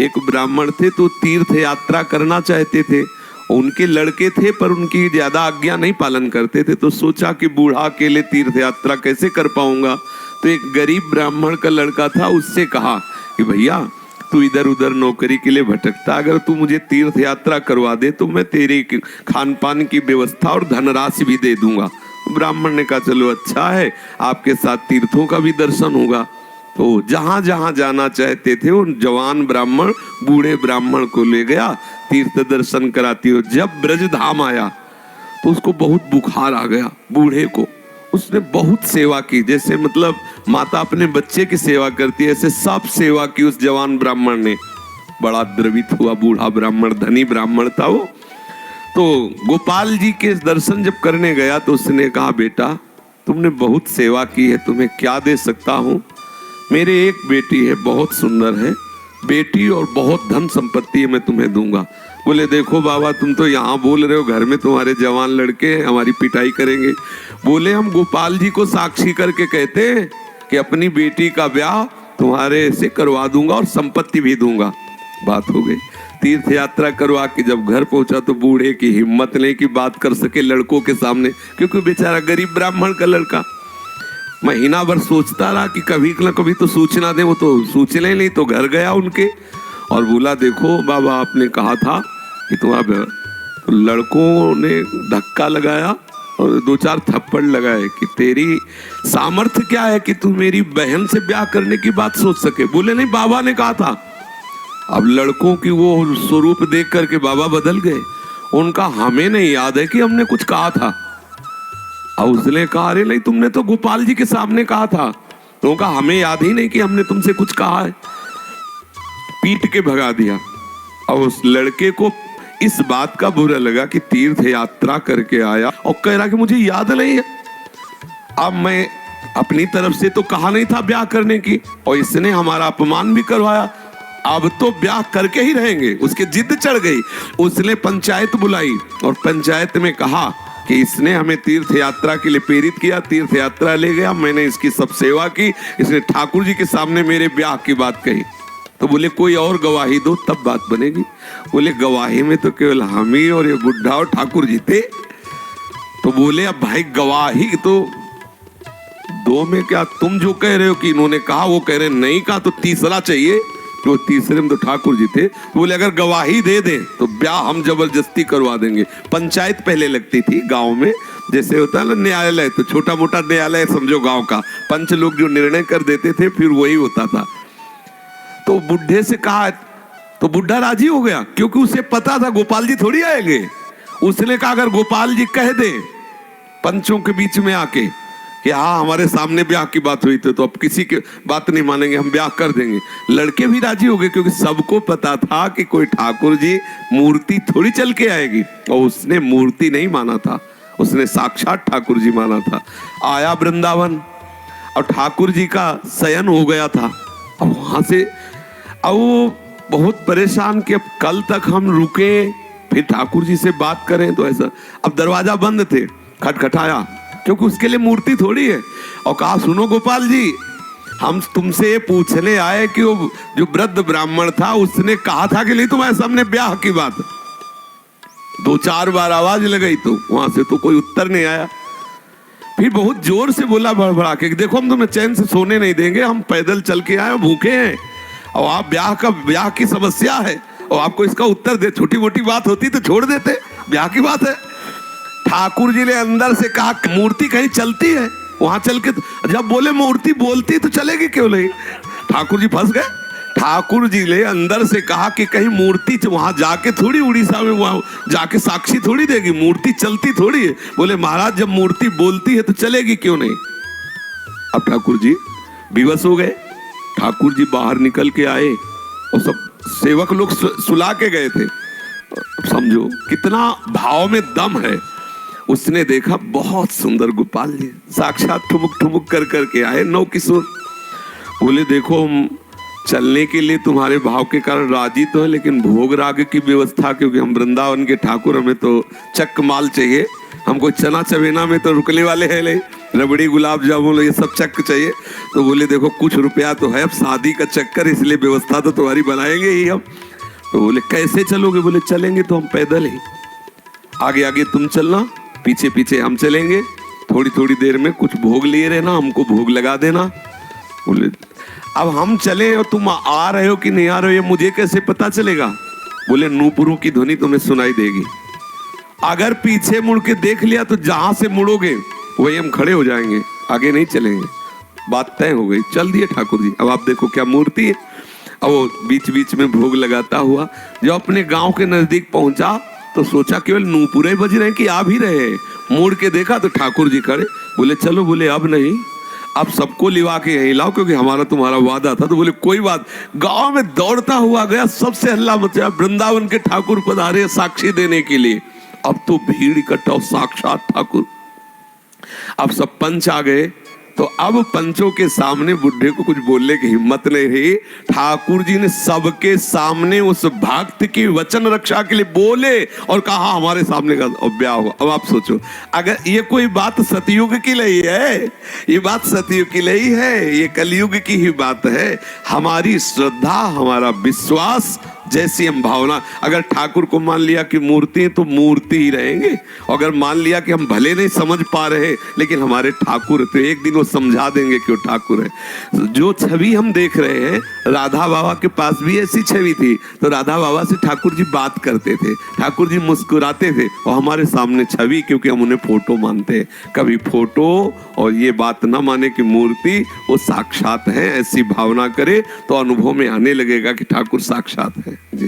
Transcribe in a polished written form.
एक ब्राह्मण थे तो तीर्थ यात्रा करना चाहते थे, उनके लड़के थे पर उनकी ज्यादा आज्ञा नहीं पालन करते थे, तो सोचा कि बूढ़ा अकेले तीर्थ यात्रा कैसे कर पाऊंगा। तो एक गरीब ब्राह्मण का लड़का था, उससे कहा कि भैया तू इधर उधर नौकरी के लिए भटकता, अगर तू मुझे तीर्थ यात्रा करवा दे तो मैं तेरे खान पान की व्यवस्था और धनराशि भी दे दूंगा। ब्राह्मण ने कहा चलो अच्छा है, आपके साथ तीर्थों का भी दर्शन होगा। तो जहां जहां जाना चाहते थे उन जवान ब्राह्मण बूढ़े ब्राह्मण को ले गया, तीर्थ दर्शन कराती हो। जब ब्रज धाम आया तो उसको बहुत बुखार आ गया बूढ़े को। उसने बहुत सेवा की, जैसे मतलब माता अपने बच्चे की सेवा करती है, ऐसे सब सेवा की उस जवान ब्राह्मण ने। बड़ा द्रवित हुआ बूढ़ा ब्राह्मण, धनी ब्राह्मण था वो। तो गोपाल जी के दर्शन जब करने गया तो उसने कहा बेटा तुमने बहुत सेवा की है, तुम्हें क्या दे सकता हूँ? मेरे एक बेटी है, बहुत सुंदर है बेटी, और बहुत धन संपत्ति है, मैं तुम्हें दूंगा। बोले देखो बाबा तुम तो यहाँ बोल रहे हो, घर में तुम्हारे जवान लड़के हैं, हमारी पिटाई करेंगे। बोले हम गोपाल जी को साक्षी करके कहते हैं कि अपनी बेटी का ब्याह तुम्हारे से करवा दूंगा और संपत्ति भी दूंगा। बात हो गई। तीर्थ यात्रा करवा के जब घर पहुंचा तो बूढ़े की हिम्मत नहीं कि बात कर सके लड़कों के सामने, क्योंकि बेचारा गरीब ब्राह्मण का लड़का। महीना भर सोचता रहा कि कभी ना कभी तो सूचना दे, वो तो सूचना ही नहीं। तो घर गया उनके और बोला देखो बाबा आपने कहा था कि तुम्हारा, तो लड़कों ने धक्का लगाया और 2-4 थप्पड़ लगाए कि तेरी सामर्थ्य क्या है कि तू मेरी बहन से ब्याह करने की बात सोच सके। बोले नहीं बाबा ने कहा था। अब लड़कों की वो स्वरूप देख करके बाबा बदल गए। उनका हमें नहीं याद है कि हमने कुछ कहा था। और उसने कहा अरे नहीं तुमने तो गोपाल जी के सामने कहा था। तो कहा हमें याद ही नहीं कि हमने तुमसे कुछ कहा है। पीट के भगा दिया। और उस लड़के को इस बात का बुरा लगा कि तीर्थ यात्रा करके आया और कह रहा कि मुझे याद नहीं है। अब मैं अपनी तरफ से तो कहा नहीं था ब्याह करने की, और इसने हमारा अपमान भी करवाया, अब तो ब्याह करके ही रहेंगे। उसके जिद चढ़ गई। उसने पंचायत बुलाई और पंचायत में कहा कि इसने हमें तीर्थ यात्रा के लिए प्रेरित किया, तीर्थ यात्रा ले गया, मैंने इसकी सब सेवा की, इसने ठाकुर जी के सामने मेरे ब्याह की बात कही। तो बोले कोई और गवाही दो तब बात बनेगी। बोले गवाही में तो केवल हम ही और ये बुढ़ा और ठाकुर जी थे। तो बोले अब भाई गवाही तो दो में क्या, तुम जो कह रहे हो कि इन्होंने कहा वो कह रहे नहीं कहा, तो तीसरा चाहिए। तो तीसरे में तो ठाकुर जी थे। तो बोले अगर गवाही दे दे तो ब्याह हम जबरदस्ती करवा देंगे। पंचायत पहले लगती थी गांव में, जैसे होता है ना न्यायालय, तो छोटा मोटा न्यायालय समझो गांव का। पंच लोग जो निर्णय कर देते थे फिर वही होता था। तो बुढ़े से कहा तो बुढ़ा राजी हो गया, क्योंकि उसे पता था गोपाल जी थोड़ी आएंगे। उसने कहा अगर गोपाल जी कह दे पंचों के बीच में आके कि हाँ हमारे सामने ब्याह की बात हुई थी, तो अब किसी की बात नहीं मानेंगे, हम ब्याह कर देंगे। लड़के भी राजी हो गए, क्योंकि सबको पता था कि कोई ठाकुर जी मूर्ति थोड़ी चल के आएगी। और उसने मूर्ति नहीं माना था, उसने साक्षात ठाकुर जी माना था। आया वृंदावन और ठाकुर जी का शयन हो गया था। अब वहां से अब वो बहुत परेशान कि अब कल तक हम रुके फिर ठाकुर जी से बात करें, तो ऐसा। अब दरवाजा बंद थे, खटखटाया, क्योंकि उसके लिए मूर्ति थोड़ी है। और कहा सुनो गोपाल जी, हम तुमसे पूछने आए कि वो जो वृद्ध ब्राह्मण था उसने कहा था कि नहीं तुम्हारे सामने ब्याह की बात। 2-4 बार आवाज लगाई तो वहां से तो कोई उत्तर नहीं आया। फिर बहुत जोर से बोला भड़बड़ा के, देखो हम तुम्हें चैन से सोने नहीं देंगे, हम पैदल चल के आए, भूखे हैं, और आप ब्याह की समस्या है और आपको इसका उत्तर दे। छोटी मोटी बात होती तो छोड़ देते, ब्याह की बात है। ठाकुर जी ने अंदर से कहा मूर्ति कहीं चलती है, वहां चल के जब बोले मूर्ति बोलती तो चलेगी क्यों नहीं। ठाकुर जी फंस गए। ठाकुर जी ने अंदर से कहा कि कहीं मूर्ति वहां जाके थोड़ी उड़ीसा में वहां जाके साक्षी थोड़ी देगी, मूर्ति चलती थोड़ी है। बोले महाराज जब मूर्ति बोलती है तो चलेगी क्यों नहीं। अब ठाकुर जी विवश हो गए। ठाकुर जी बाहर निकल के आए और सब सेवक लोग सुला के गए थे। समझो कितना भाव में दम है। उसने देखा बहुत सुंदर गोपाल जी साक्षात ठुमुक ठुमुक कर करके आए, नौ किशोर। बोले देखो हम चलने के लिए तुम्हारे भाव के कारण राजी तो है, लेकिन भोग राग की व्यवस्था, क्योंकि हम वृंदावन के ठाकुर, हमें तो चक माल चाहिए, हम कोई चना चवेना में तो रुकने वाले हैं नहीं। रबड़ी गुलाब जामुन ये सब चक्क चाहिए। तो बोले देखो कुछ रुपया तो है, अब शादी का चक्कर, इसलिए व्यवस्था तो तुम्हारी बनाएंगे ही हम। तो बोले कैसे चलोगे? बोले चलेंगे तो हम पैदल ही, आगे आगे तुम चलना, पीछे पीछे हम चलेंगे, थोड़ी थोड़ी देर में कुछ भोग लिए रहना, हमको भोग लगा देना। बोले अब हम चले और तुम आ रहे हो कि नहीं आ रहे हो ये मुझे कैसे पता चलेगा? बोले नूपुरों की ध्वनि तुम्हें सुनाई देगी, अगर पीछे मुड़ के देख लिया तो जहां से मुड़ोगे वही हम खड़े हो जाएंगे, आगे नहीं चलेंगे। बात तय हो गई, चल दिए ठाकुर जी। अब आप देखो क्या मूर्ति है। अब वो बीच बीच में भोग लगाता हुआ जब अपने गांव के नजदीक पहुंचा तो सोचा केवल नूपुरे बज रहे कि आ भी रहे, मुड़ के देखा तो ठाकुर जी खड़े। बोले चलो, बोले अब नहीं, अब सबको लिवा के यहीं लाओ क्योंकि हमारा तुम्हारा वादा था। तो बोले कोई बात। गांव में दौड़ता हुआ गया, सबसे हल्ला मचा, वृंदावन के ठाकुर पधारे साक्षी देने के लिए। अब तो भीड़ इकट्ठा, साक्षात ठाकुर। अब सब पंच आ गए, तो अब पंचों के सामने बुढ़े को कुछ बोलने की हिम्मत नहीं रही। ठाकुर जी ने सबके सामने उस भक्त की वचन रक्षा के लिए बोले और कहा हमारे सामने का ब्याह हुआ। अब आप सोचो, अगर ये कोई बात सतयुग की नहीं है, ये बात सतयुग की नहीं है, ये कलयुग की ही बात है। हमारी श्रद्धा, हमारा विश्वास, जैसी हम भावना, अगर ठाकुर को मान लिया कि मूर्ति है तो मूर्ति ही रहेंगे, अगर मान लिया कि हम भले नहीं समझ पा रहे लेकिन हमारे ठाकुर तो एक दिन वो समझा देंगे कि वो ठाकुर है। जो छवि हम देख रहे हैं, राधा बाबा के पास भी ऐसी छवि थी, तो राधा बाबा से ठाकुर जी बात करते थे, ठाकुर जी मुस्कुराते थे, और हमारे सामने छवि, क्योंकि हम उन्हें फोटो मानते हैं। कभी फोटो और ये बात ना माने कि मूर्ति वो साक्षात है, ऐसी भावना करे तो अनुभव में आने लगेगा कि ठाकुर साक्षात है। जी।